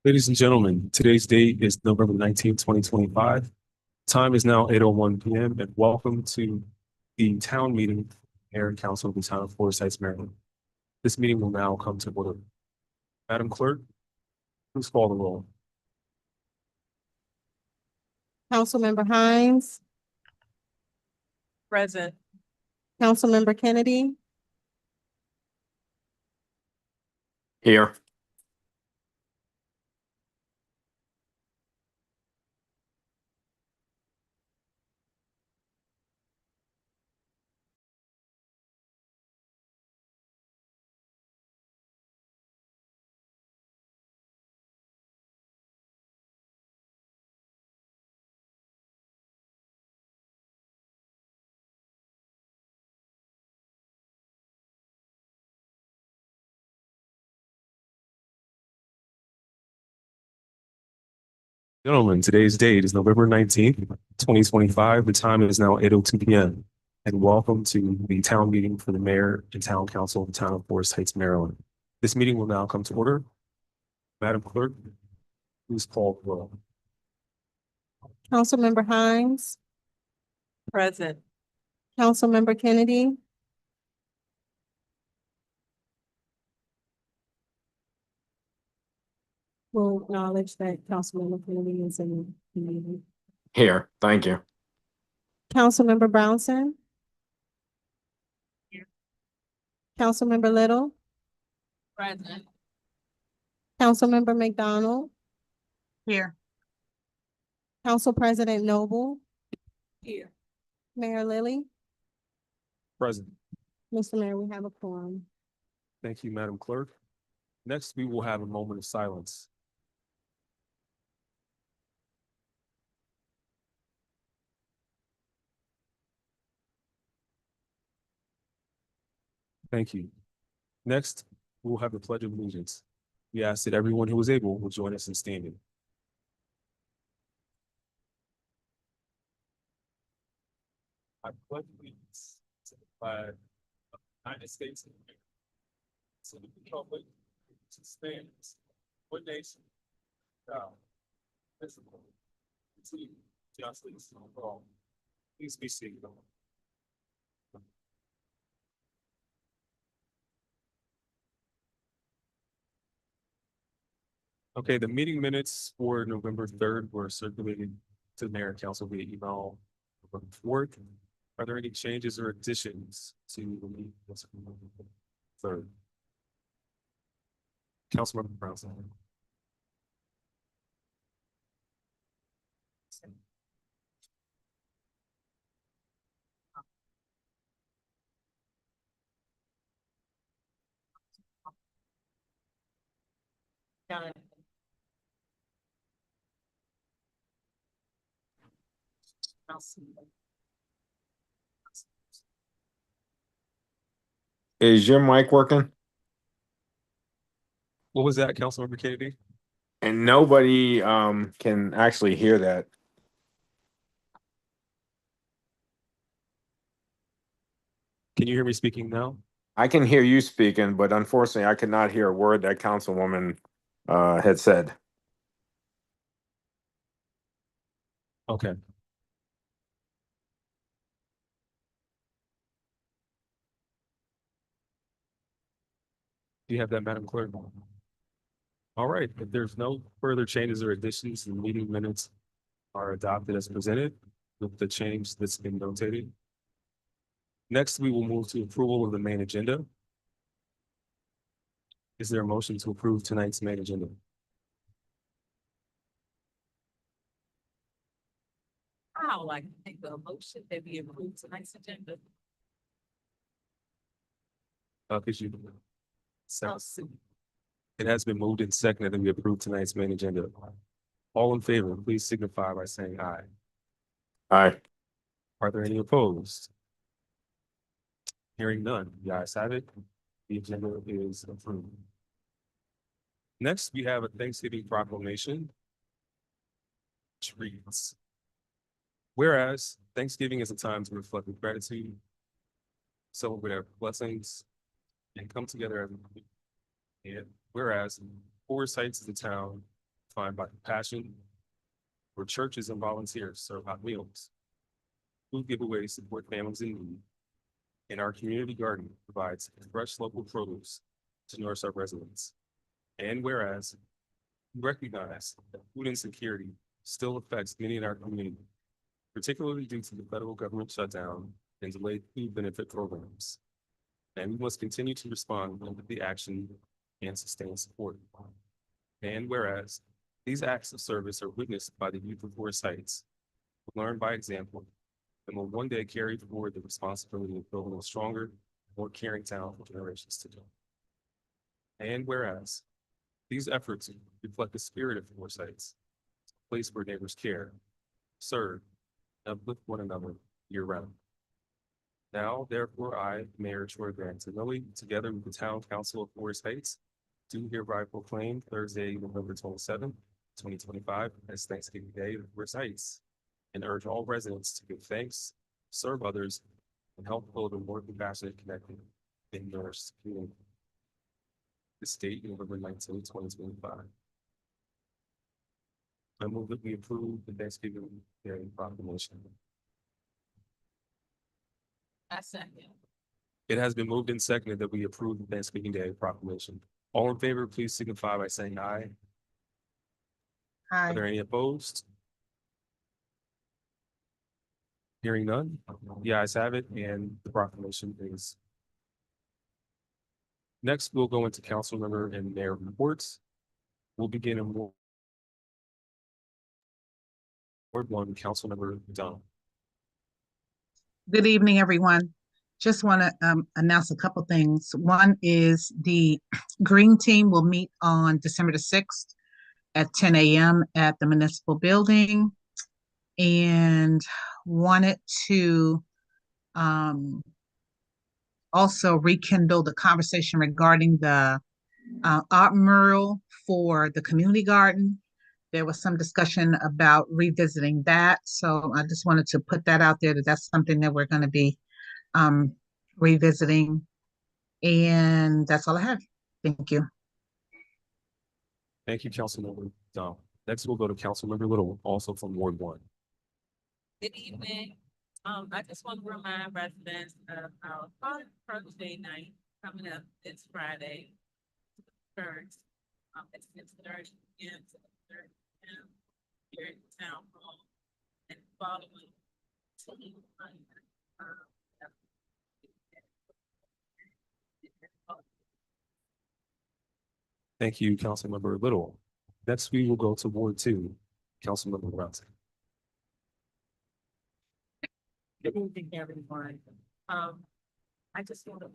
Ladies and gentlemen, today's date is November 19th, 2025. Time is now 8:01 p.m. and welcome to the town meeting, Mayor and Council of the Town of Forest Heights, Maryland. This meeting will now come to order. Madam Clerk, please call the roll. Councilmember Hines, Present. Councilmember Kennedy, Here. Gentlemen, today's date is November 19th, 2025. The time is now 8:02 p.m. And welcome to the town meeting for the Mayor and Town Council of the Town of Forest Heights, Maryland. This meeting will now come to order. Madam Clerk, please call the roll. Councilmember Hines, Present. Councilmember Kennedy, will acknowledge that Councilmember Kennedy is in the meeting. Here, thank you. Councilmember Brownson. Here. Councilmember Little, Present. Councilmember McDonald, Here. Council President Noble, Here. Mayor Lilly. Present. Mr. Mayor, we have a quorum. Thank you, Madam Clerk. Next, we will have a moment of silence. Thank you. Next, we will have the Pledge of Allegiance. We ask that everyone who is able will join us in standing. I pledge allegiance to the flag of the United States of America, to the republic which stands one nation, God, indivisible, with justice for all. Please be seated. Okay, the meeting minutes for November 3rd were circulated to the Mayor and Council via email November 4th. Are there any changes or additions to the meeting minutes from November 3rd? Councilmember Brownson. Done. Is your mic working? What was that, Councilmember Kennedy? And nobody can actually hear that. Can you hear me speaking now? I can hear you speaking, but unfortunately I could not hear a word that Councilwoman had said. Okay. Do you have that, Madam Clerk? All right, if there's no further changes or additions, the meeting minutes are adopted as presented with the change that's been notated. Next, we will move to approval of the main agenda. Is there a motion to approve tonight's main agenda? I would like to make a motion that we approve tonight's agenda. Could you? It has been moved and seconded that we approve tonight's main agenda. All in favor, please signify by saying aye. Aye. Are there any opposed? Hearing none, the ayes have it. The agenda is approved. Next, we have a Thanksgiving proclamation, which reads, whereas Thanksgiving is a time to reflect with gratitude, celebrate our blessings, and come together as a community. And whereas Forest Heights is a town defined by compassion, where churches and volunteers serve hot meals. Food giveaways support families in need, and our community garden provides fresh local produce to nourish our residents. And whereas we recognize that food insecurity still affects many in our community, particularly due to the federal government shutdown and delayed food benefit programs. And we must continue to respond with the action and sustain support. And whereas these acts of service are witnessed by the youth of Forest Heights, who learn by example, and will one day carry forward the responsibility of building a stronger, more caring town for generations to come. And whereas these efforts reflect the spirit of Forest Heights, a place where neighbors care, serve, and uplift one another year-round. Now, therefore, I, Mayor Troy Grantanelli, together with the Town Council of Forest Heights, do hereby proclaim Thursday, November 27th, 2025, as Thanksgiving Day of Forest Heights, and urge all residents to give thanks, serve others, and help build a more compassionate, connected, and nourished community. This date, November 19th, 2025. I move that we approve the Thanksgiving Day proclamation. I second. It has been moved and seconded that we approve the Thanksgiving Day proclamation. All in favor, please signify by saying aye. Are there any opposed? Hearing none, the ayes have it, and the proclamation is. Next, we'll go into council member and mayor reports. We'll begin in Ward 1, Council Member McDonald. Good evening, everyone. Just want to announce a couple things. One is the Green Team will meet on December the 6th at 10 a.m. at the municipal building, and wanted to also rekindle the conversation regarding the art mural for the community garden. There was some discussion about revisiting that, so I just wanted to put that out there, that that's something that we're going to be revisiting. And that's all I have. Thank you. Thank you, Councilmember McDonald. Next, we'll go to Councilmember Little, also from Ward 1. Good evening. I just want to remind residents of our Father's Day night coming up this Friday. First, at 6:30 p.m. to 6:30 p.m. here at the town hall, and following. Thank you, Councilmember Little. Next, we will go to Ward 2, Councilmember Robinson. Good evening, everyone. I just want to,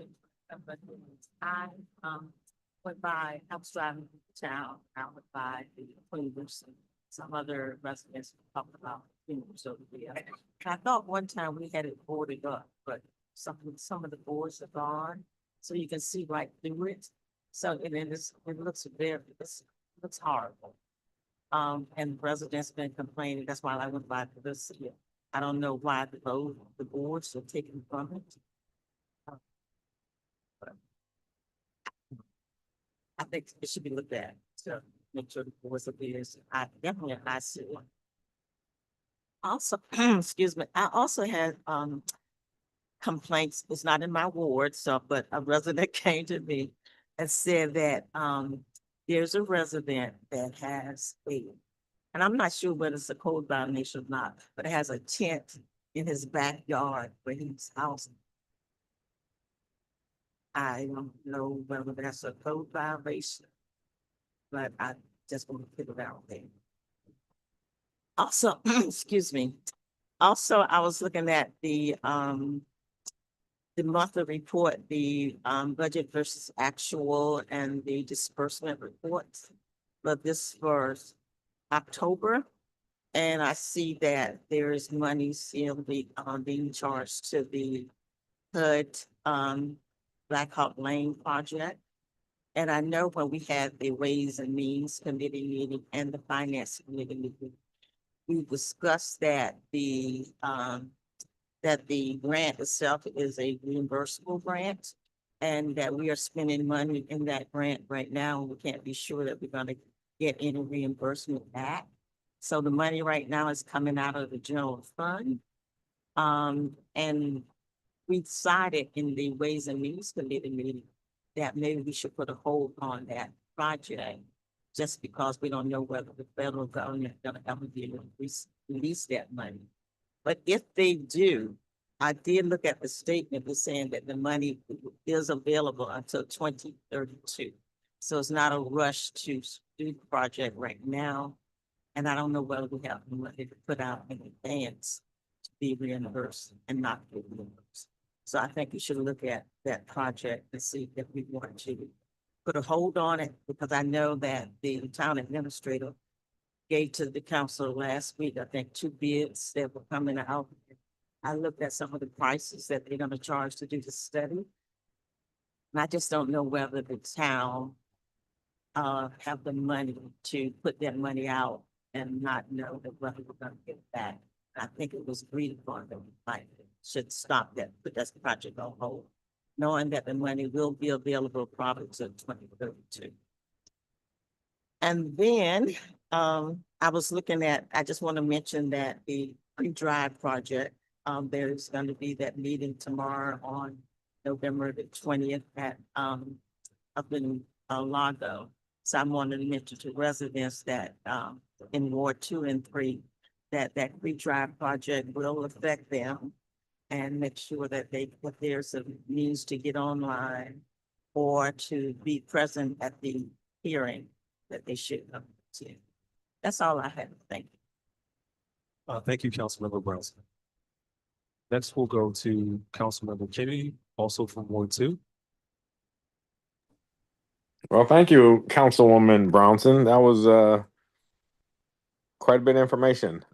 I went by, I was driving to town, I went by the Cleavers, and some other residents talked about, so I thought one time we had it boarded up, but some of the boards are gone, so you can see right through it. So it looks very, it looks horrible. And residents been complaining, that's why I went by this year. I don't know why the boards are taken from it. But I think it should be looked at to make sure the boards are there. I definitely, I see it. Also, excuse me, I also had complaints. It's not in my ward, so but a resident came to me and said that there's a resident that has and I'm not sure whether it's a code violation or not, but it has a tent in his backyard where he's housing. I don't know whether that's a code violation, but I just want to put it out there. Also, excuse me. Also, I was looking at the monthly report, the budget versus actual and the disbursement reports. But this for October, and I see that there is money still being charged to the HUD Black Hawk Lane project. And I know when we had the Ways and Means Committee meeting and the Finance Committee meeting, we discussed that the grant itself is a reimbursable grant, and that we are spending money in that grant right now. We can't be sure that we're going to get any reimbursement back. So the money right now is coming out of the general fund. And we decided in the Ways and Means Committee meeting that maybe we should put a hold on that project, just because we don't know whether the federal government is gonna ever be able to release that money. But if they do, I did look at the statement, was saying that the money is available until 2032. So it's not a rush to do the project right now. And I don't know whether we have the money to put out in advance to be reimbursed and not be reimbursed. So I think you should look at that project and see if we want to put a hold on it, because I know that the town administrator gave to the council last week, I think, 2 bids that were coming out. I looked at some of the prices that they're gonna charge to do the study. And I just don't know whether the town have the money to put that money out and not know that whether we're gonna get it back. I think it was agreed upon that we might should stop that, put that project on hold, knowing that the money will be available probably to 2032. And then, I was looking at, I just want to mention that the pre-drive project, there's going to be that meeting tomorrow on November the 20th at, up in Lago. So I wanted to mention to residents that, in Ward 2 and 3, that pre-drive project will affect them, and make sure that if there's a means to get online or to be present at the hearing, that they should come to. That's all I have. Thank you. Thank you, Councilmember Brownson. Next, we'll go to Councilmember Kennedy, also from Ward 2. Well, thank you, Councilwoman Brownson. That was quite a bit of information.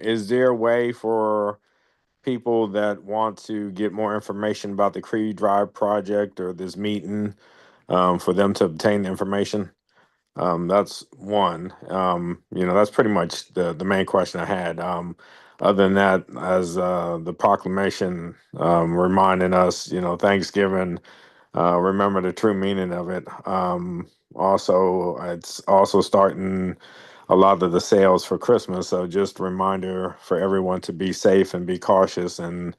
Is there a way for people that want to get more information about the Creed Drive project or this meeting, for them to obtain the information? That's one. That's pretty much the main question I had. Other than that, as the proclamation reminding us, Thanksgiving, remember the true meaning of it. Also, it's also starting a lot of the sales for Christmas. So just a reminder for everyone to be safe and be cautious, and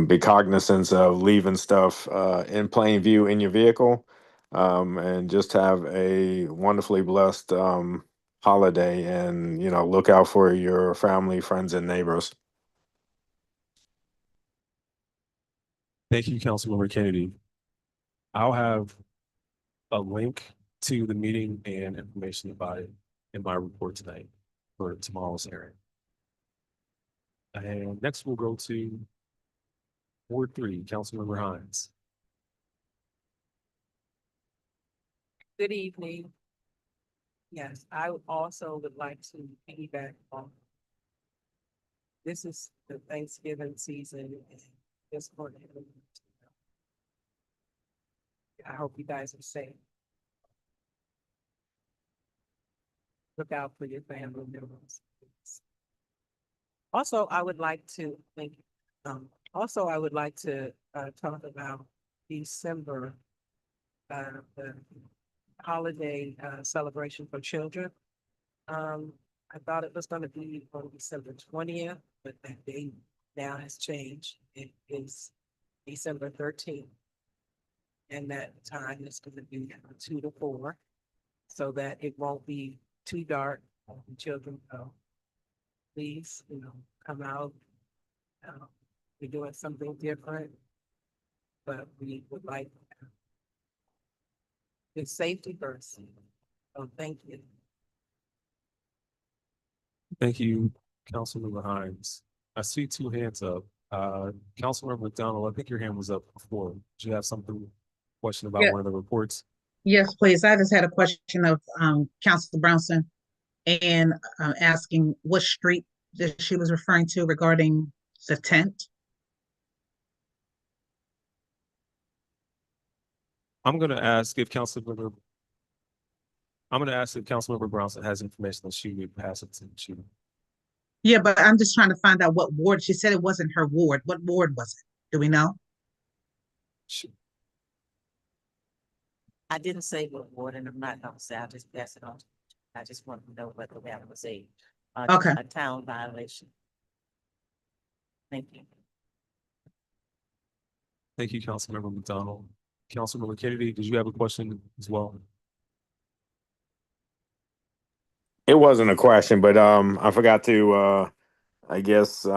be cognizant of leaving stuff in plain view in your vehicle, and just have a wonderfully blessed holiday, and look out for your family, friends, and neighbors. Thank you, Councilmember Kennedy. I'll have a link to the meeting and information about it in my report tonight for tomorrow's hearing. And next, we'll go to Ward 3, Councilmember Hines. Good evening. Yes, I also would like to piggyback on. This is the Thanksgiving season. And this morning, I hope you guys are safe. Look out for your family members. Also, I would like to thank you. Also, I would like to talk about December, the holiday celebration for children. I thought it was going to be on December 20th, but that date now has changed. It is December 13th. And that time is going to be 2 to 4, so that it won't be too dark when children go. Please, come out. We're doing something different, but we would like the safety first. So thank you. Thank you, Councilmember Hines. I see 2 hands up. Councilmember McDonald, I think your hand was up before. Do you have question about Yeah. one of the reports? Yes, please. I just had a question of Councilor Brownson, and asking what street that she was referring to regarding the tent. I'm going to ask if Councilmember Brownson has information that she would pass it to you. Yeah, but I'm just trying to find out what ward. She said it wasn't her ward. What ward was it? Do we know? I didn't say what ward, and I'm not gonna say, I'll just pass it on. I just wanted to know whether that was Okay. a town violation. Thank you. Thank you, Councilmember McDonald. Councilmember Kennedy, did you have a question as well? It wasn't a question, but I forgot to I guess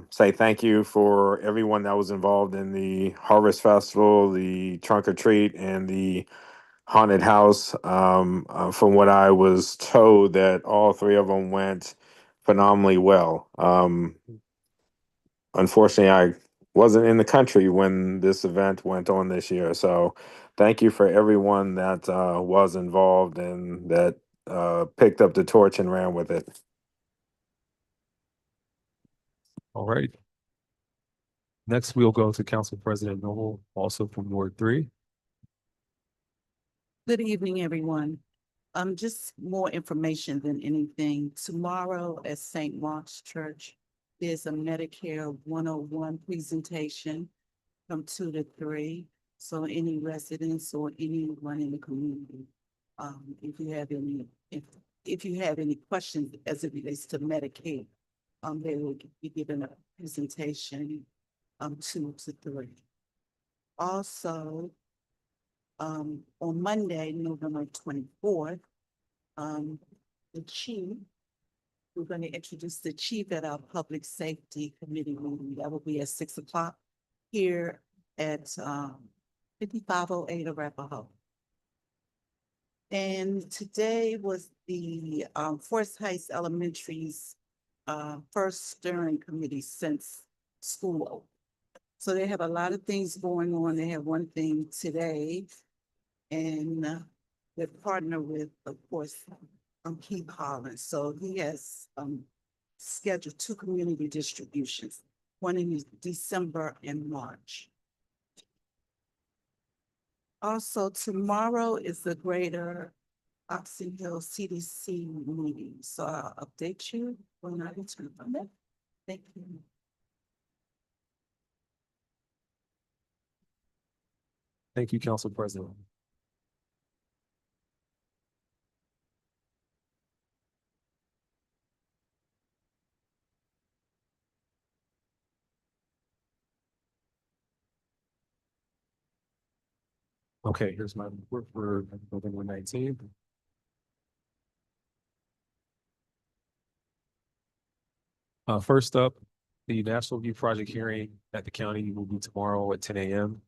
say thank you for everyone that was involved in the Harvest Festival, the Trunk or Treat, and the Haunted House. From what I was told, that all three of them went phenomenally well. Unfortunately, I wasn't in the country when this event went on this year, so thank you for everyone that was involved and that picked up the torch and ran with it. All right. Next, we'll go to Council President Noble, also from Ward 3. Good evening, everyone. Just more information than anything. Tomorrow at St. Mark's Church, there's a Medicare 101 presentation from 2 to 3. So any residents or anyone in the community, if you have any questions as it relates to Medicaid, they will be given a presentation 2 to 3. Also, on Monday, November 24th, the chief, we're going to introduce the chief at our Public Safety Committee meeting. That will be at 6 o'clock here at 5508 Arapahoe. And today was the Forest Heights Elementary's first steering committee since school opened. So they have a lot of things going on. They have one thing today, and they partner with, of course, Keith Collins. So he has scheduled 2 community distributions, one in December and March. Also, tomorrow is the Greater Oxon Hill CDC meeting. So I'll update you when I return from that. Thank you. Thank you, Council President. Okay, here's my report for November 19th. First up, the National View Project hearing at the county will be tomorrow at 10 a.m.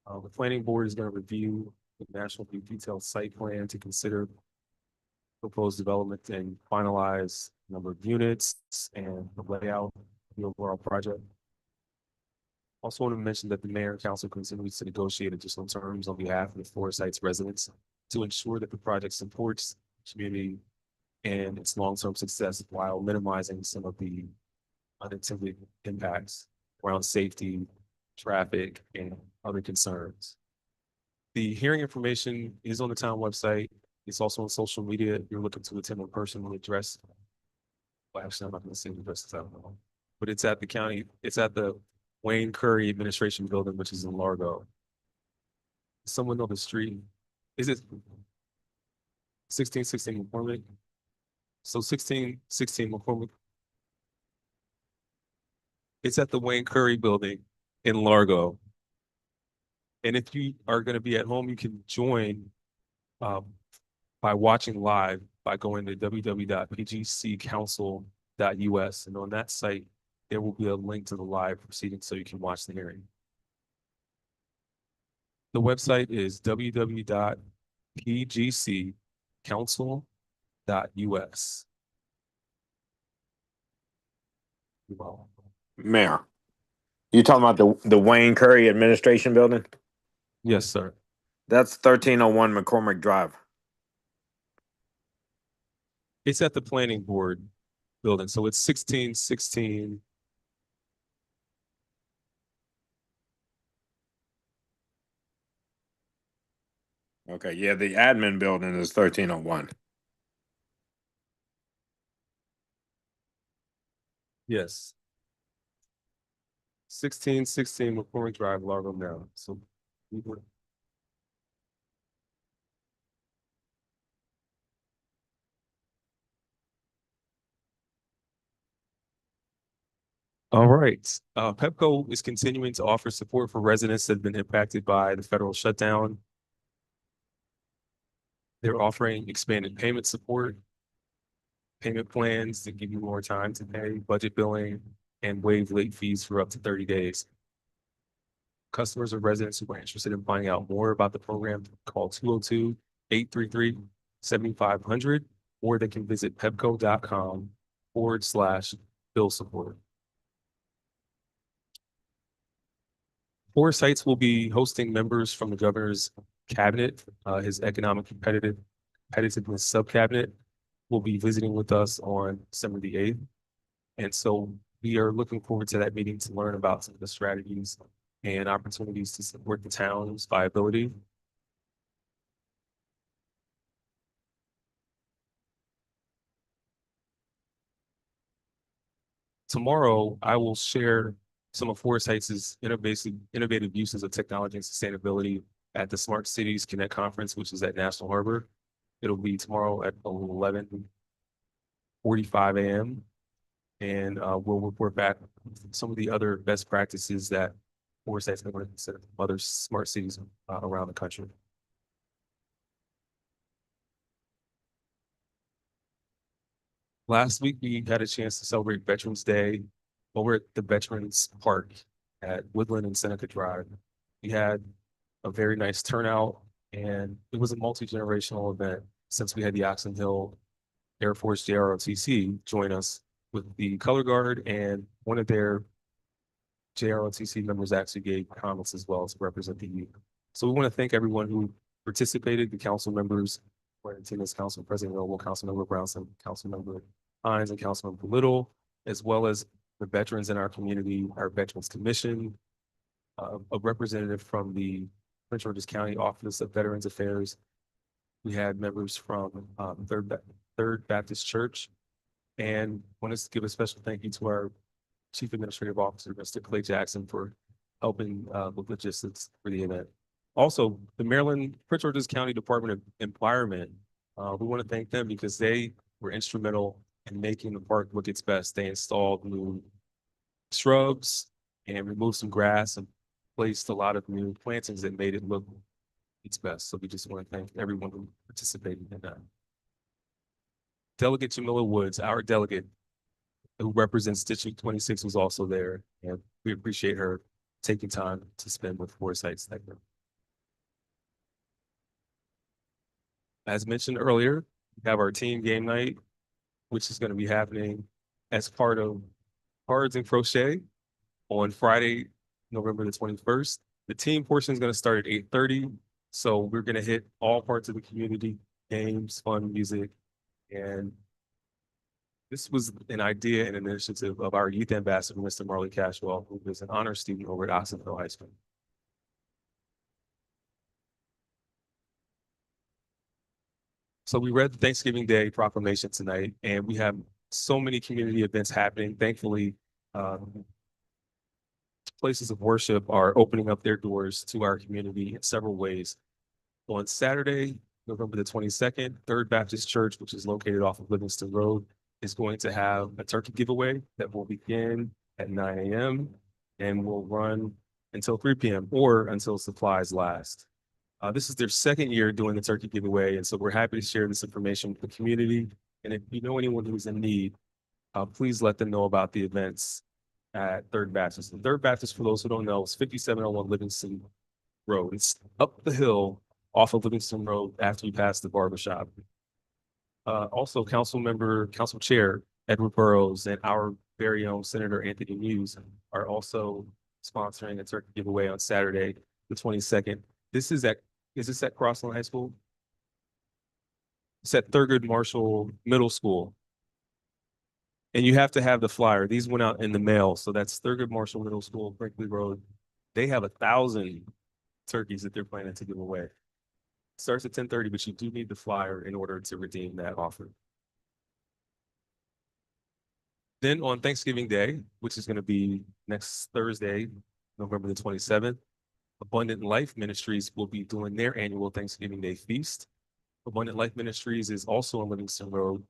The planning board is going to review the National View detailed site plan to consider proposed development and finalize number of units and the layout of the overall project. Also want to mention that the mayor and council continues to negotiate additional terms on behalf of the Forest Heights residents to ensure that the project supports the community and its long-term success while minimizing some of the unintended impacts around safety, traffic, and other concerns. The hearing information is on the town website. It's also on social media. If you're looking to attend in person, the address. Well, actually, I'm not going to say the address, I don't know. But it's at the county, it's at the Wayne Curry Administration Building, which is in Largo. Someone on the street, is it 1616 McCormick? So 1616 McCormick. It's at the Wayne Curry Building in Largo. And if you are going to be at home, you can join by watching live by going to www.pgccouncil.us. And on that site, there will be a link to the live proceedings so you can watch the hearing. The website is www.pgccouncil.us. Well, Mayor, you talking about the Wayne Curry Administration Building? yes, sir. That's 1301 McCormick Drive. It's at the planning board building. So it's 1616. Okay, yeah, the admin building is 1301. Yes. 1616 McCormick Drive, Largo, Maryland. So we were. All right, Pepco is continuing to offer support for residents that have been impacted by the federal shutdown. They're offering expanded payment support, payment plans to give you more time to pay, budget billing, and waive late fees for up to 30 days. Customers or residents who are interested in finding out more about the program, call 202-833-7500, or they can visit pepco.com/bill support. Foresights will be hosting members from the governor's cabinet, his economic competitiveness subcabinet will be visiting with us on December the 8th. And so we are looking forward to that meeting to learn about some of the strategies and opportunities to support the town's viability. Tomorrow, I will share some of Foresight's innovative uses of technology and sustainability at the Smart Cities Connect Conference, which is at National Harbor. It'll be tomorrow at 11:45 a.m. And we'll report back some of the other best practices that Foresight's going to consider from other smart cities around the country. Last week, we had a chance to celebrate Veterans Day over at the Veterans Park at Woodland and Seneca Drive. We had a very nice turnout, and it was a multi-generational event since we had the Oxon Hill Air Force JROTC join us with the color guard, and one of their JROTC members actually gave comments as well to represent the youth. So we want to thank everyone who participated, the council members, attendance, Council President Noble, Councilmember Brownson, Councilmember Hines, and Councilmember Little, as well as the veterans in our community, our Veterans Commission, a representative from the Prince George's County Office of Veterans Affairs. We had members from Third Baptist Church, and want to give a special thank you to our Chief Administrative Officer, Mr. Clay Jackson, for helping with logistics for the event. Also, the Prince George's County Department of Environment, we want to thank them because they were instrumental in making the park look its best. They installed new shrubs and removed some grass and placed a lot of new plantings that made it look its best. So we just want to thank everyone who participated in that. Delegate Jamila Woods, our delegate who represents District 26, was also there, and we appreciate her taking time to spend with Foresight's segment. As mentioned earlier, we have our team game night, which is going to be happening as part of Cards and Crochet on Friday, November the 21st. The team portion is going to start at 8:30. So we're going to hit all parts of the community, games, fun, music. And this was an idea and an initiative of our youth ambassador, Mr. Marley Cashwell, who is an honor student over at Oxon Hill High School. So we read the Thanksgiving Day proclamation tonight, and we have so many community events happening. Thankfully, places of worship are opening up their doors to our community in several ways. On Saturday, November the 22nd, Third Baptist Church, which is located off of Livingston Road, is going to have a turkey giveaway that will begin at 9 a.m. and will run until 3 p.m. or until supplies last. This is their second year doing the turkey giveaway, and so we're happy to share this information with the community. And if you know anyone who's in need, please let them know about the events at Third Baptist. And Third Baptist, for those who don't know, is 5701 Livingston Road. It's up the hill off of Livingston Road after you pass the barbershop. Also, Council Chair Edward Burrows and our very own Senator Anthony Muse are also sponsoring a turkey giveaway on Saturday, the 22nd. Is this at Crossland High School? It's at Thurgood Marshall Middle School. And you have to have the flyer. These went out in the mail. So that's Thurgood Marshall Middle School, Brinkley Road. They have 1,000 turkeys that they're planning to give away. Starts at 10:30, but you do need the flyer in order to redeem that offer. Then on Thanksgiving Day, which is going to be next Thursday, November the 27th, Abundant Life Ministries will be doing their annual Thanksgiving Day feast. Abundant Life Ministries is also on Livingston Road,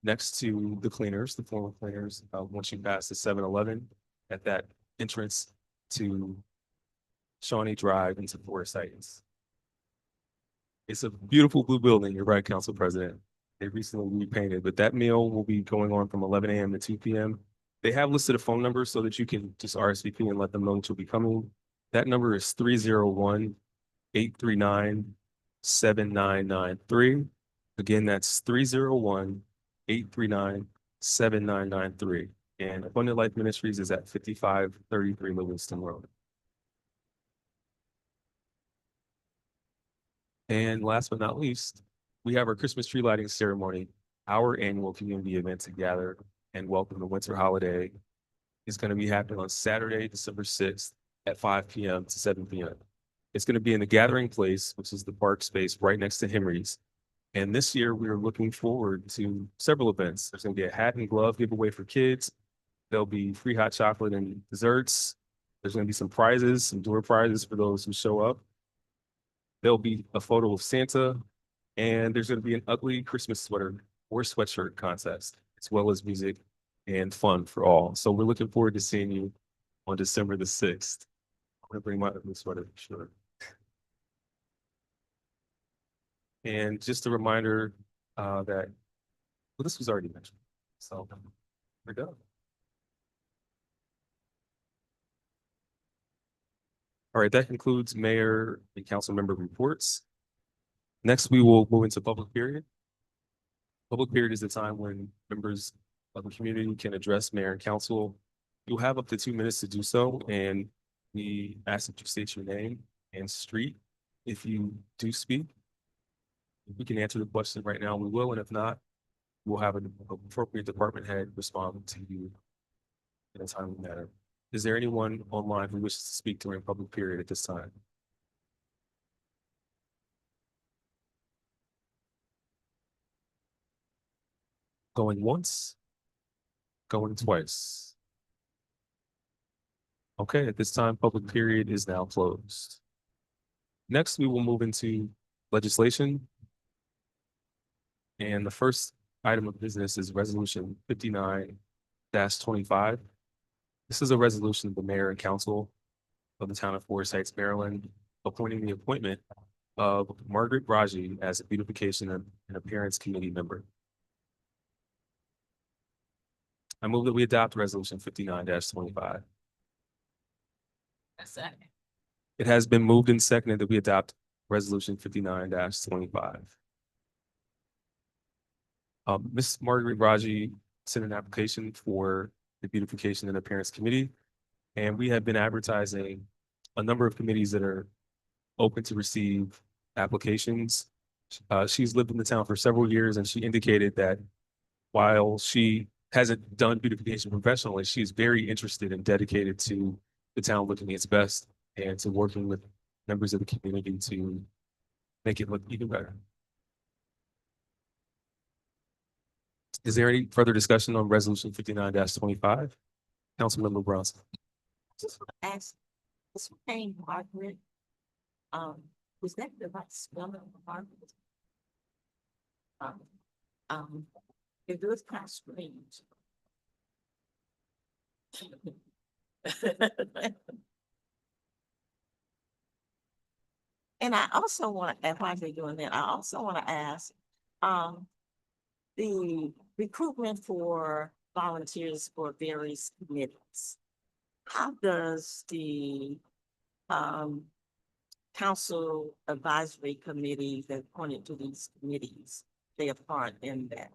next to the Cleaners, the former Cleaners, once you pass the 7-Eleven. at that entrance to Shawnee Drive into Forest Heights. It's a beautiful blue building. You're right, Council President. They recently repainted, but that meal will be going on from 11 a.m. to 2 p.m. They have listed a phone number so that you can just RSVP and let them know that you'll be coming. That number is 301-839-7993. Again, that's 301-839-7993. And Abundant Life Ministries is at 5533 Livingston Road. And last but not least, we have our Christmas tree lighting ceremony, our annual community event to gather and welcome the winter holiday. It's going to be happening on Saturday, December 6th at 5 p.m. to 7 p.m. It's going to be in the Gathering Place, which is the park space right next to Henry's. And this year, we're looking forward to several events. There's going to be a hat and glove giveaway for kids. There'll be free hot chocolate and desserts. There's going to be some prizes, some door prizes for those who show up. There'll be a photo of Santa, and there's going to be an ugly Christmas sweater or sweatshirt contest, as well as music and fun for all. So we're looking forward to seeing you on December the 6th. I'm going to bring my ugly sweater for sure. And just a reminder that, well, this was already mentioned, so we're done. All right, that concludes mayor and council member reports. Next, we will move into public period. Public period is the time when members of the community can address mayor and council. You'll have up to 2 minutes to do so, and we ask that you state your name and street if you do speak. If we can answer the question right now, we will, and if not, we'll have an appropriate department head respond to you in a timely manner. Is there anyone online who wishes to speak during public period at this time? Going once, going twice. Okay, at this time, public period is now closed. Next, we will move into legislation. And the first item of business is Resolution 59-25. This is a resolution of the mayor and council of the town of Forest Heights, Maryland, appointing the appointment of Margaret Raji as a beautification and appearance committee member. I move that we adopt Resolution 59-25. It has been moved and seconded that we adopt Resolution 59-25. Ms. Margaret Raji sent an application for the Beautification and Appearance Committee, and we have been advertising a number of committees that are open to receive applications. She's lived in the town for several years, and she indicated that while she hasn't done beautification professionally, she's very interested and dedicated to the town looking its best and to working with members of the community to make it look even better. Is there any further discussion on Resolution 59-25? Councilmember Bronson. Just want to ask, this name Margaret, was that the right spelling of Margaret? It was kind of strange. And I also want to, and while they're doing that, I also want to ask, the recruitment for volunteers for various committees. How does the council advisory committee that appointed to these committees play a part in that?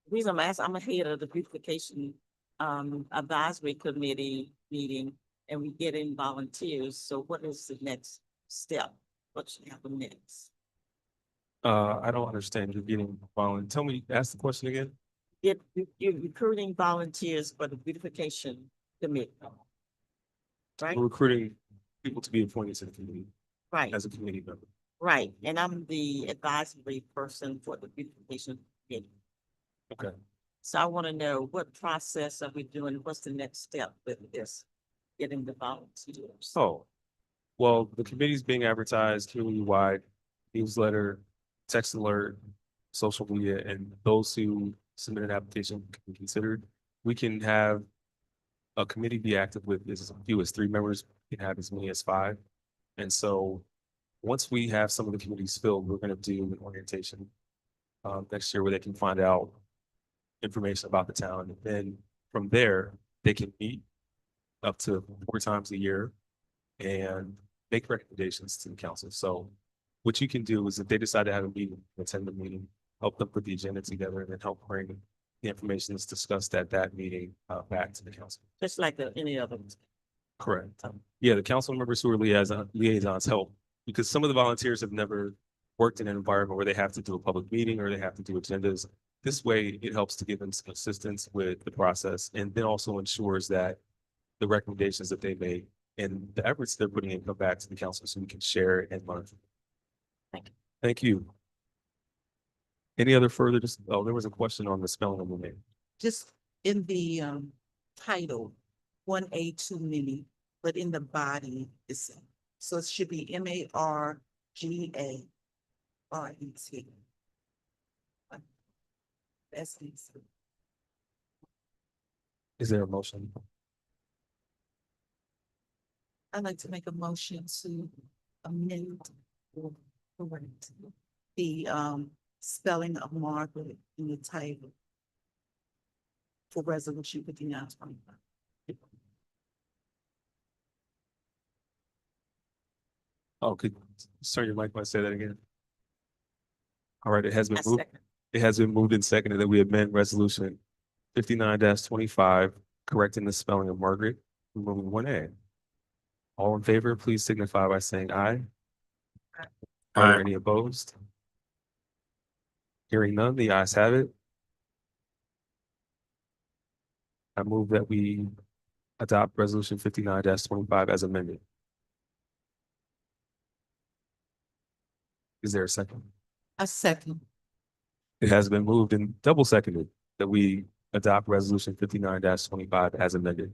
The reason I'm asking, I'm ahead of the beautification advisory committee meeting, and we get in volunteers. So what is the next step? What should happen next? I don't understand. You're getting violent. Tell me, ask the question again. You're recruiting volunteers for the beautification committee. Right? We're recruiting people to be appointed to the committee Right, as a committee member. right. And I'm the advisory person for the beautification committee. Okay. So I want to know what process are we doing? What's the next step with this? Getting the volunteers. Oh, well, the committee's being advertised community-wide, newsletter, text alert, social media, and those who submit an application can be considered. we can have a committee be active with as few as 3 members, we can have as many as 5. And so once we have some of the committees filled, we're gonna do an orientation next year where they can find out information about the town. And then from there, they can meet up to 4 times a year and make recommendations to the council. So what you can do is if they decide to have a meeting, attend the meeting, help them put the agenda together and then help bring the information that's discussed at that meeting back to the council. Just like any other. Correct. Yeah, the council members who are liaisons help because some of the volunteers have never worked in an environment where they have to do a public meeting or they have to do agendas. This way, it helps to give them assistance with the process and then also ensures that the recommendations that they make and the efforts they're putting in come back to the council so we can share and learn. Thank you. Thank you. Any other further, there was a question on the spelling of the name. Just in the title, 1A too many, but in the body is, so it should be MARGARET. That's easy. Is there a motion? I'd like to make a motion to amend or correct the spelling of Margaret in the title for resolution 5925. Oh, could sorry, your mic might say that again. All right, it has been I moved. second. It has been moved and seconded that we amend resolution 59-25, correcting the spelling of Margaret, removing 1A. All in favor, please signify by saying aye. Are there Aye. any opposed? Hearing none, the ayes have it. I move that we adopt resolution 59-25 as amended. Is there a second? A second. It has been moved and double seconded that we adopt resolution 59-25 as amended.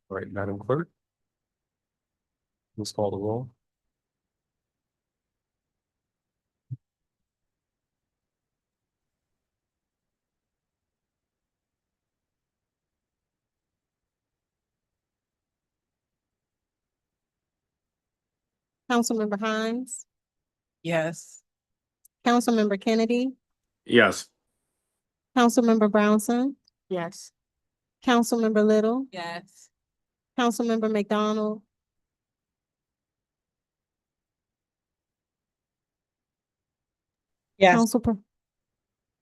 All right, Madam Clerk. Please call the roll. Councilmember Hines, Yes. Councilmember Kennedy, Yes. Councilmember Brownson, Yes. Councilmember Little, Yes. Councilmember McDonald, Yes.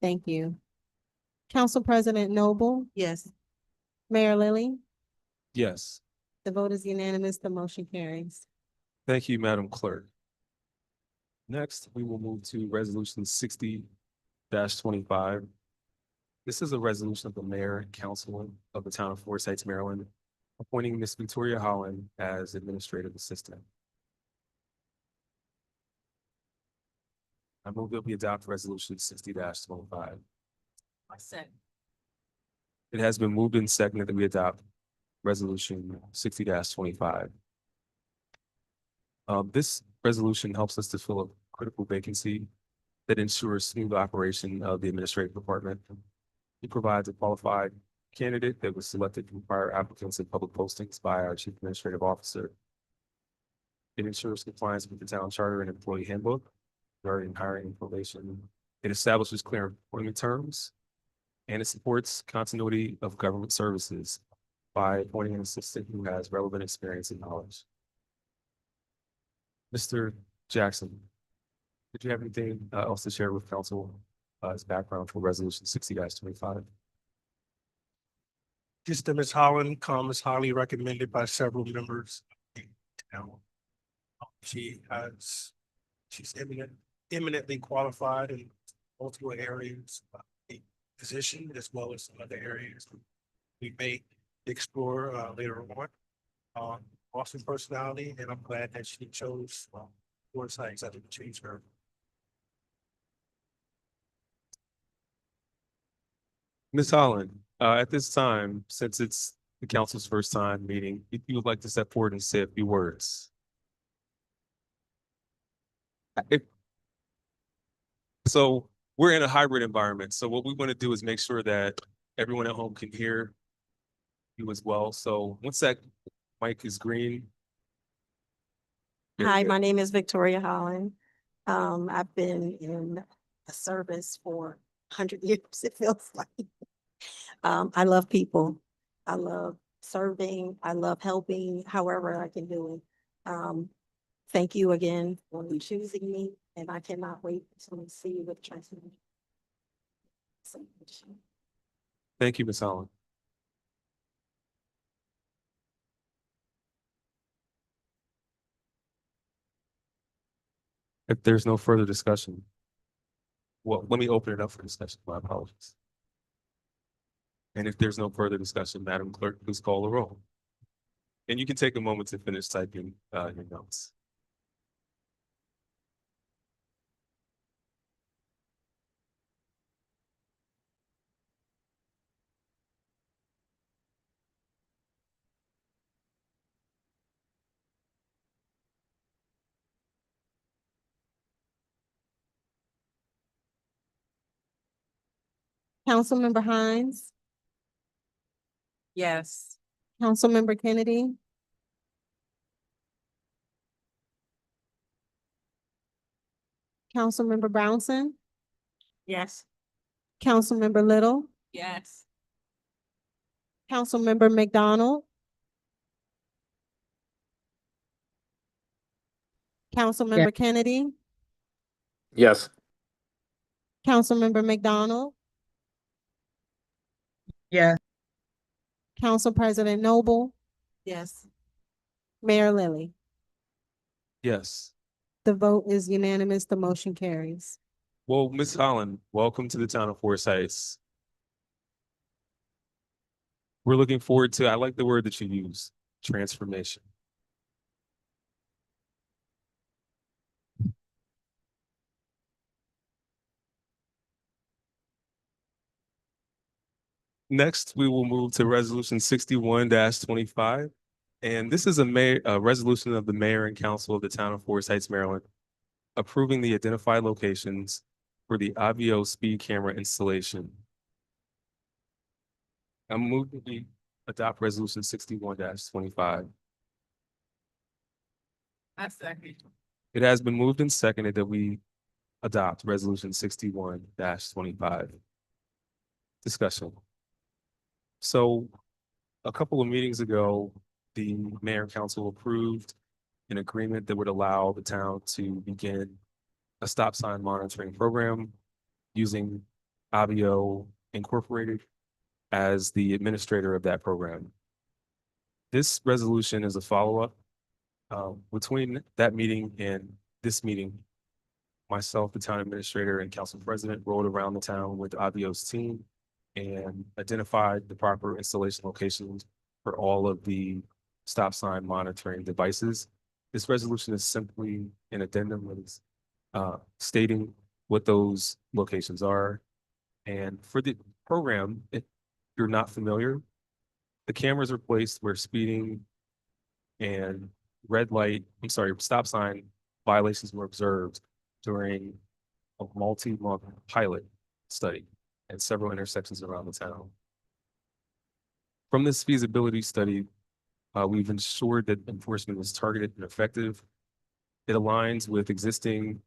Thank you. Council President Noble, Yes. Mayor Lily, Yes. the vote is unanimous, the motion carries. Thank you, Madam Clerk. Next, we will move to resolution 60-25. This is a resolution of the mayor and council of the town of Forest Heights, Maryland, appointing Miss Victoria Holland as administrative assistant. I move that we adopt resolution 60-25. I second. It has been moved and seconded that we adopt resolution 60-25. This resolution helps us to fill a critical vacancy that ensures smooth operation of the administrative department. It provides a qualified candidate that was selected from prior applicants and public postings by our chief administrative officer. It ensures compliance with the town charter and employee handbook regarding hiring and probation. It establishes clear employment terms, and it supports continuity of government services by appointing an assistant who has relevant experience and knowledge. Mr. Jackson, did you have anything else to share with council as background for resolution 60-25? Just that Ms. Holland is highly recommended by several members of the town. She's eminently qualified in multiple areas of the position as well as some other areas we may explore later on. Awesome personality, and I'm glad that she chose Forest Heights as a change her. Ms. Holland, at this time, since it's the council's first time meeting, if you would like to step forward and say a few words. If So we're in a hybrid environment. So what we want to do is make sure that everyone at home can hear you as well. So once that mic is green. there we Hi, go. my name is Victoria Holland. I've been in a service for 100 years, it feels like. I love people. I love serving. I love helping however I can do it. Thank you again for choosing me, and I cannot wait to see you with transformation. Thank you, Ms. Holland. If there's no further discussion, well, let me open it up for discussion. My apologies. And if there's no further discussion, Madam Clerk, please call the roll. And you can take a moment to finish typing your notes. Councilmember Hines, Yes. Councilmember Kennedy, Councilmember Brownson, Yes. Councilmember Little, Yes. Councilmember McDonald, Councilmember Kennedy, Yes. Councilmember McDonald, Yes. Council President Noble, Yes. Mayor Lily. Yes. The vote is unanimous. The motion carries. Well, Ms. Holland, welcome to the town of Forest Heights. We're looking forward to, I like the word that you use, transformation. Next, we will move to resolution 61-25. And this is a resolution of the mayor and council of the town of Forest Heights, Maryland, approving the identified locations for the Avio speed camera installation. I'm moving to adopt resolution 61-25. I second. It has been moved and seconded that we adopt resolution 61-25. Discussion. So a couple of meetings ago, the mayor and council approved an agreement that would allow the town to begin a stop sign monitoring program using Avio Incorporated as the administrator of that program. This resolution is a follow-up. Between that meeting and this meeting, myself, the town administrator, and council president rode around the town with Avio's team and identified the proper installation locations for all of the stop sign monitoring devices. This resolution is simply an addendum that is stating what those locations are. And for the program, if you're not familiar, the cameras are placed where speeding and stop sign violations were observed during a multi-month pilot study at several intersections around the town. From this feasibility study, we've ensured that enforcement is targeted and effective. It aligns with existing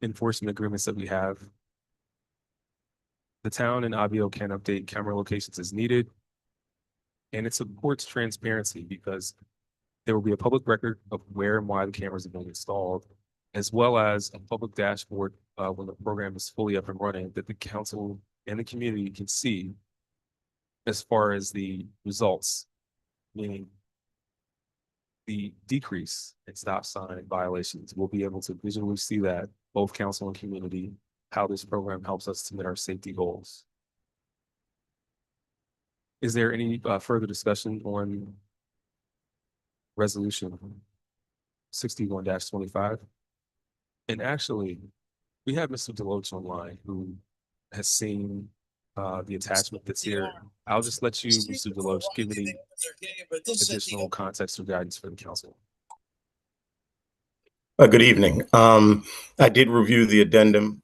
enforcement agreements that we have. The town and Avio can update camera locations as needed. And it supports transparency because there will be a public record of where and why the cameras are being installed, as well as a public dashboard when the program is fully up and running that the council and the community can see as far as the results, meaning the decrease in stop sign violations. We'll be able to visually see that, both council and community, how this program helps us to meet our safety goals. Is there any further discussion on resolution 61-25? And actually, we have Mr. Deloach online who has seen the attachment that's here. I'll just let you, Mr. Deloach, give me additional context or guidance for the council. Good evening. I did review the addendum,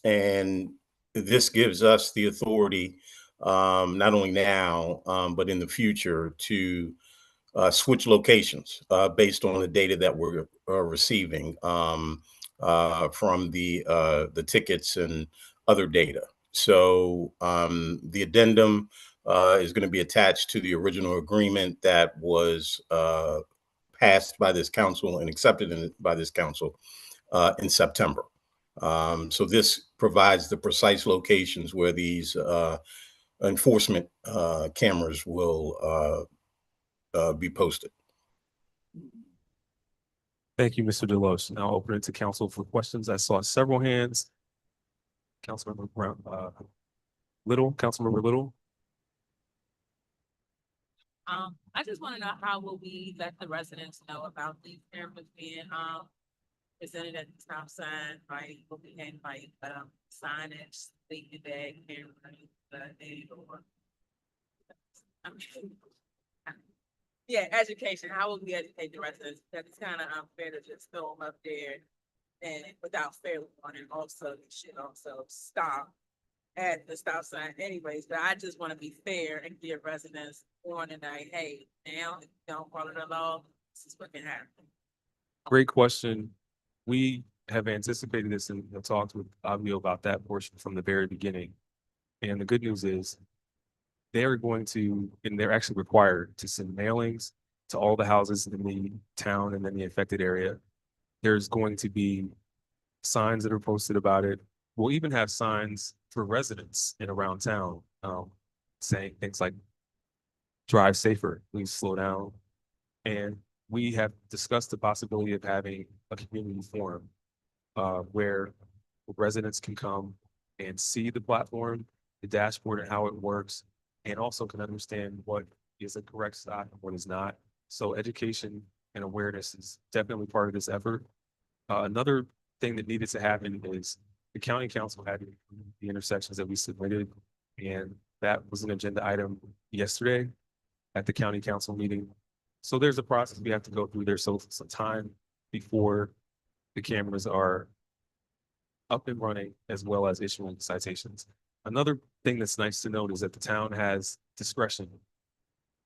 and this gives us the authority, not only now, but in the future to switch locations based on the data that we're receiving from the tickets and other data. So the addendum is going to be attached to the original agreement that was passed by this council and accepted by this council in September. So this provides the precise locations where these enforcement cameras will be posted. Thank you, Mr. Deloche. Now open it to council for questions. I saw several hands. Councilmember Brown, Little, Councilmember Little. I just want to know, how will we let the residents know about these cameras being, presented at the stop sign, right? Will we have like, signage, sleeping bag, cameras, or? I mean, yeah, education. How will we educate the residents? That it's kind of unfair to just throw them up there and without fair warning. Also, you should also stop at the stop sign anyways, but I just want to be fair and give residents warning that, hey, now, if you don't follow the law, this is what can happen. Great question. We have anticipated this and have talked with Avio about that portion from the very beginning. And the good news is they're going to, and they're actually required to send mailings to all the houses in the town and then the affected area. There's going to be signs that are posted about it. We'll even have signs for residents in around town, saying things like, drive safer, please slow down. And we have discussed the possibility of having a community forum where residents can come and see the platform, the dashboard, and how it works, and also can understand what is a correct stop and what is not. So education and awareness is definitely part of this effort. Another thing that needed to happen is the county council had the intersections that we submitted, and that was an agenda item yesterday at the county council meeting. So there's a process we have to go through. There's some time before the cameras are up and running, as well as issuing citations. Another thing that's nice to note is that the town has discretion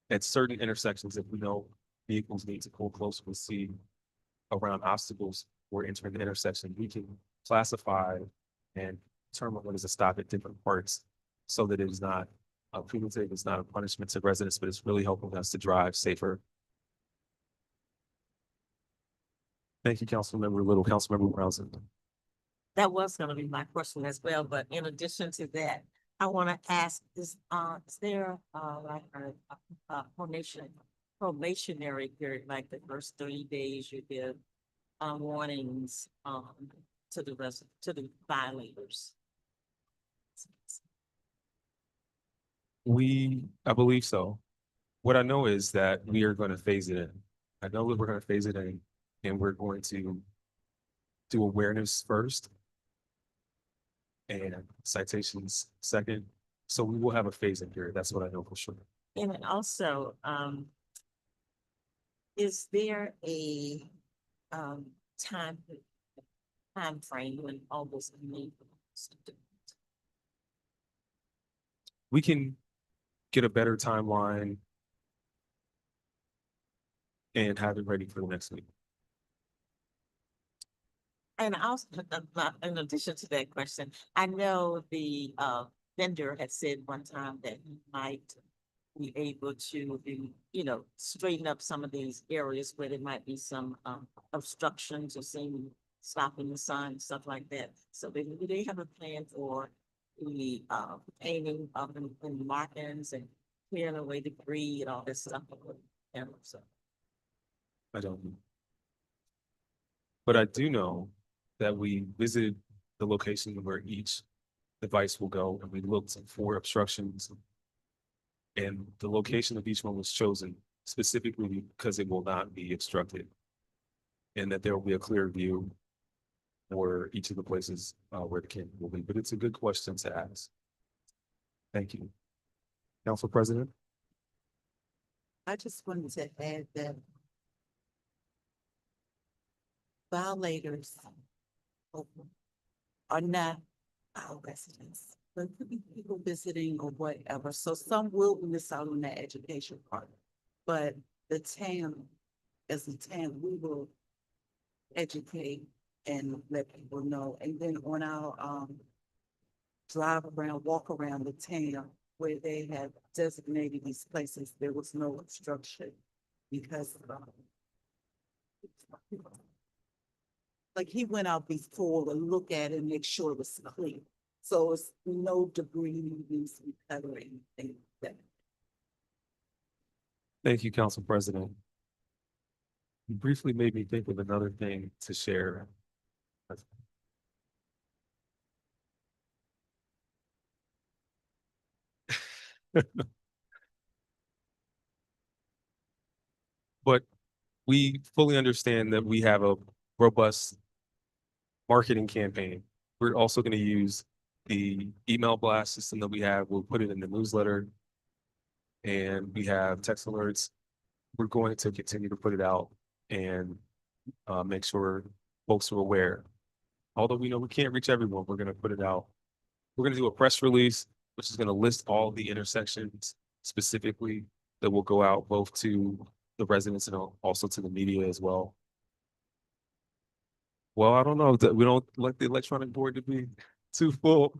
at certain intersections. If we know vehicles need to pull closer to see around obstacles or entering the intersection, we can classify and determine what is a stop at different parts so that it is not a punitive, it's not a punishment to residents, but it's really helping us to drive safer. Thank you, Councilmember Little. Councilmember Brownson. That was gonna be my question as well, but in addition to that, I want to ask, is there, like a probationary period, like the first 30 days you give, warnings, to the violators? I believe so. What I know is that we are going to phase it in. I know that we're going to phase it in, and we're going to do awareness first and citations second. So we will have a phase in period. That's what I know for sure. And then also, is there a time frame when all this may? We can get a better timeline and have it ready for the next week. And also, in addition to that question, I know the vendor had said one time that he might be able to be, straighten up some of these areas where there might be some obstructions or seeing stopping the sign, stuff like that. So do they have a plan for the painting of the markings and clearing away debris and all this stuff? So I don't know. But I do know that we visited the location where each device will go, and we looked for obstructions. And the location of each one was chosen specifically because it will not be obstructed, and that there will be a clear view for each of the places where the camera will be. But it's a good question to ask. Thank you. Council President. I just wanted to add that violators are not our residents, but it could be people visiting or whatever. So some will miss out on that education part. But the town, as a town, we will educate and let people know. And then on our drive around, walk around the town where they have designated these places, there was no obstruction because like he went out before to look at it and make sure it was clear. So it's no debris needs to be cut or anything like that. Thank you, Council President. You briefly made me think of another thing to share. But we fully understand that we have a robust marketing campaign. We're also going to use the email blast system that we have. We'll put it in the newsletter. And we have text alerts. We're going to continue to put it out and make sure folks are aware. Although we know we can't reach everyone, we're going to put it out. We're going to do a press release, which is going to list all the intersections specifically that will go out both to the residents and also to the media as well. Well, I don't know that we don't like the electronic board to be too full.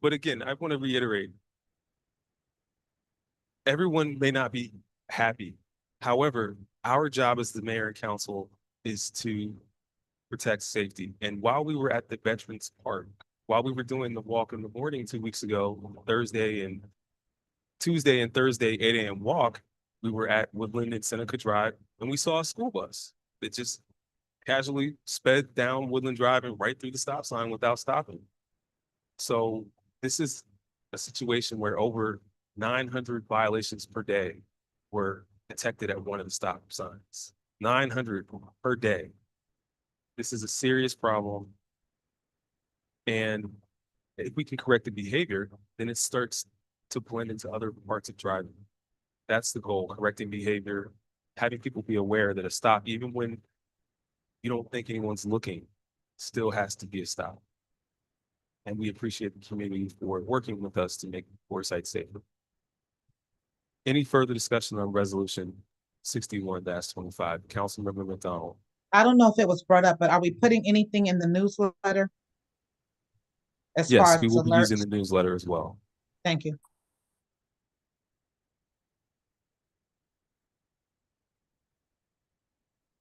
But again, I want to reiterate, everyone may not be happy. However, our job as the mayor and council is to protect safety. And while we were at the Veterans Park, while we were doing the walk in the morning 2 weeks ago, Tuesday and Thursday, 8 a.m. walk, we were at Woodland and Seneca Drive, and we saw a school bus that just casually sped down Woodland Drive and right through the stop sign without stopping. So this is a situation where over 900 violations per day were detected at one of the stop signs. 900 per day. This is a serious problem. And if we can correct the behavior, then it starts to blend into other parts of driving. That's the goal, correcting behavior, having people be aware that a stop, even when you don't think anyone's looking, still has to be a stop. And we appreciate the community for working with us to make Forsyth safer. Any further discussion on resolution 61-25? Councilmember McDonald. I don't know if it was brought up, but are we putting anything in the newsletter? As far Yes, as we will be using alerts? the newsletter as well. Thank you.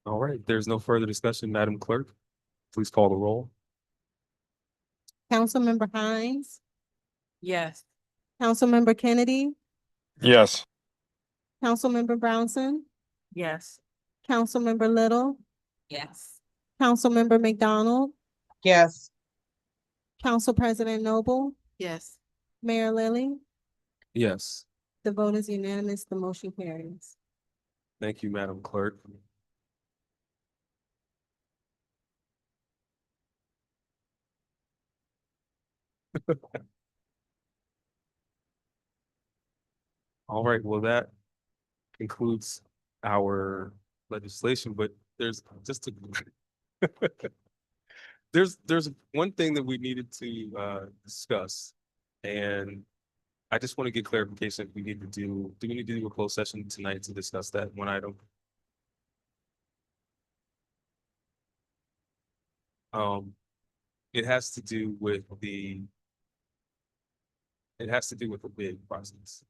All right, there's no further discussion. Madam Clerk, please call the roll. Councilmember Hines, Yes. Councilmember Kennedy, Yes. Councilmember Brownson, Yes. Councilmember Little, Yes. Councilmember McDonald, Yes. Council President Noble, Yes. Mayor Lily. Yes, The vote is unanimous. The motion carries. thank you, Madam Clerk. All right, well, that concludes our legislation, but there's just a there's one thing that we needed to discuss, and I just want to get clarification. We need to do we need to do a closed session tonight to discuss that one item? It has to do with the bid process.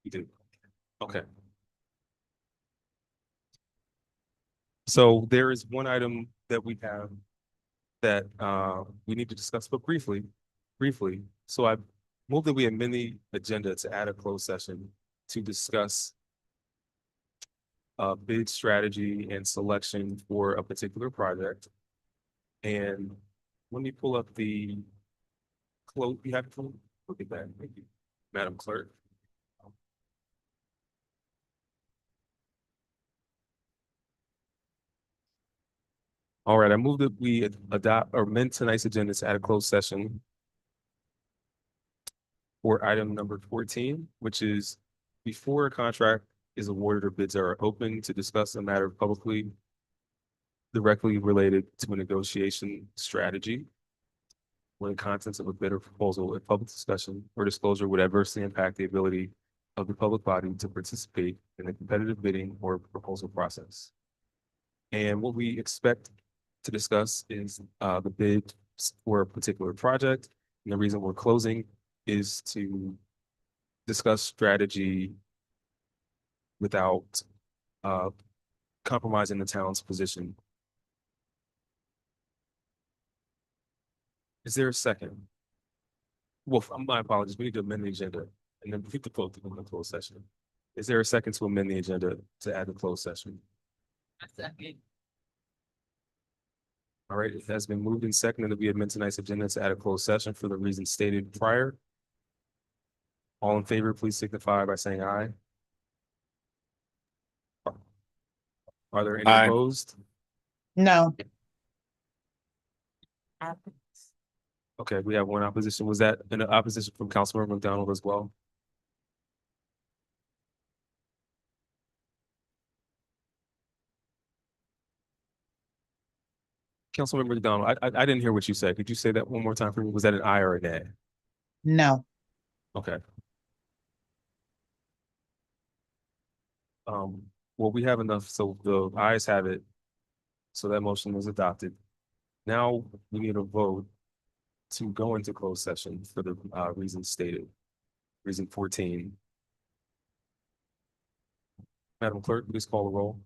You do. Okay. So there is one item that we have that we need to discuss, but briefly. So I move that we amend the agenda to add a closed session to discuss bid strategy and selection for a particular project. And let me pull up the quote. You have to look at that. Thank you, Madam Clerk. All right, I move that we adopt or amend tonight's agenda to add a closed session for item number 14, which is before a contract is awarded or bids are open to discuss a matter publicly directly related to a negotiation strategy. When the contents of a bid or proposal in public discussion or disclosure would adversely impact the ability of the public body to participate in the competitive bidding or proposal process. And what we expect to discuss is the bid for a particular project. And the reason we're closing is to discuss strategy without compromising the town's position. Is there a second? Well, my apologies, we need to amend the agenda and then we have to vote to go into closed session. Is there a second to amend the agenda to add the closed session? A second. All right, it has been moved and seconded that we amend tonight's agenda to add a closed session for the reasons stated prior. All in favor, please signify by saying aye. Are there any Aye. opposed? No. Okay, we have one opposition. Was that an opposition from Councilmember McDonald as well? Councilmember McDonald, I didn't hear what you said. Could you say that one more time for me? Was that an aye or a nay? No. Okay. Well, we have enough, so the ayes have it. So that motion was adopted. Now we need a vote to go into closed session for the reasons stated. Reason 14. Madam Clerk, please call the roll.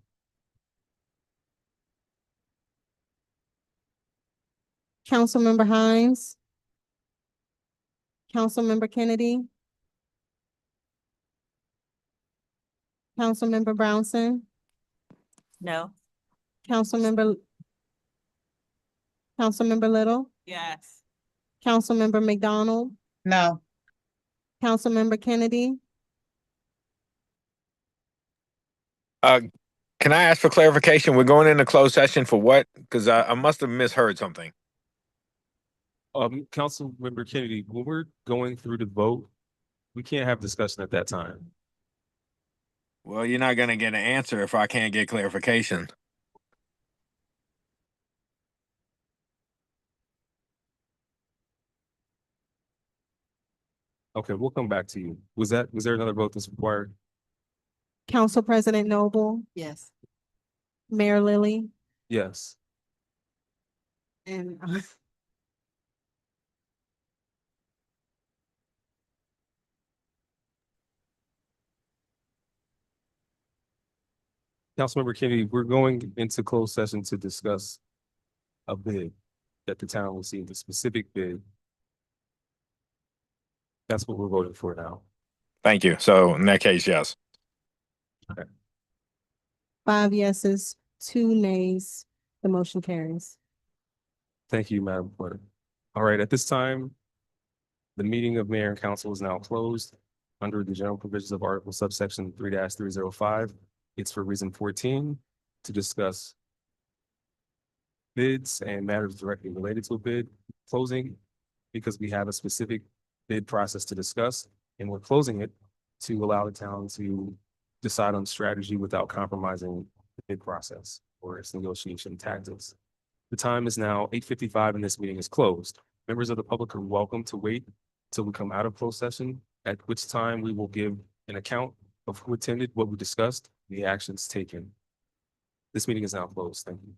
Councilmember Hines. Councilmember Kennedy. Councilmember Brownson. No. Councilmember Little. Yes. Councilmember McDonald. No. Councilmember Kennedy. Can I ask for clarification? We're going into closed session for what? Because I must have misheard something. Councilmember Kennedy, when we're going through the vote, we can't have discussion at that time. Well, you're not gonna get an answer if I can't get clarification. Okay, we'll come back to you. Was there another vote that's required? Council President Noble. Yes. Mayor Lily. Yes. And Councilmember Kennedy, we're going into closed session to discuss a bid that the town will see, the specific bid. That's what we're voting for now. Thank you. So in that case, yes. 5 yeses, 2 nays. The motion carries. Thank you, Madam Clerk. All right, at this time, the meeting of mayor and council is now closed under the general provisions of Article subsection 3-305. It's for reason 14 to discuss bids and matters directly related to a bid closing because we have a specific bid process to discuss and we're closing it to allow the town to decide on strategy without compromising the bid process or its negotiation tactics. The time is now 8:55 and this meeting is closed. Members of the public are welcome to wait till we come out of closed session, at which time we will give an account of who attended, what we discussed, the actions taken. This meeting is now closed. Thank you.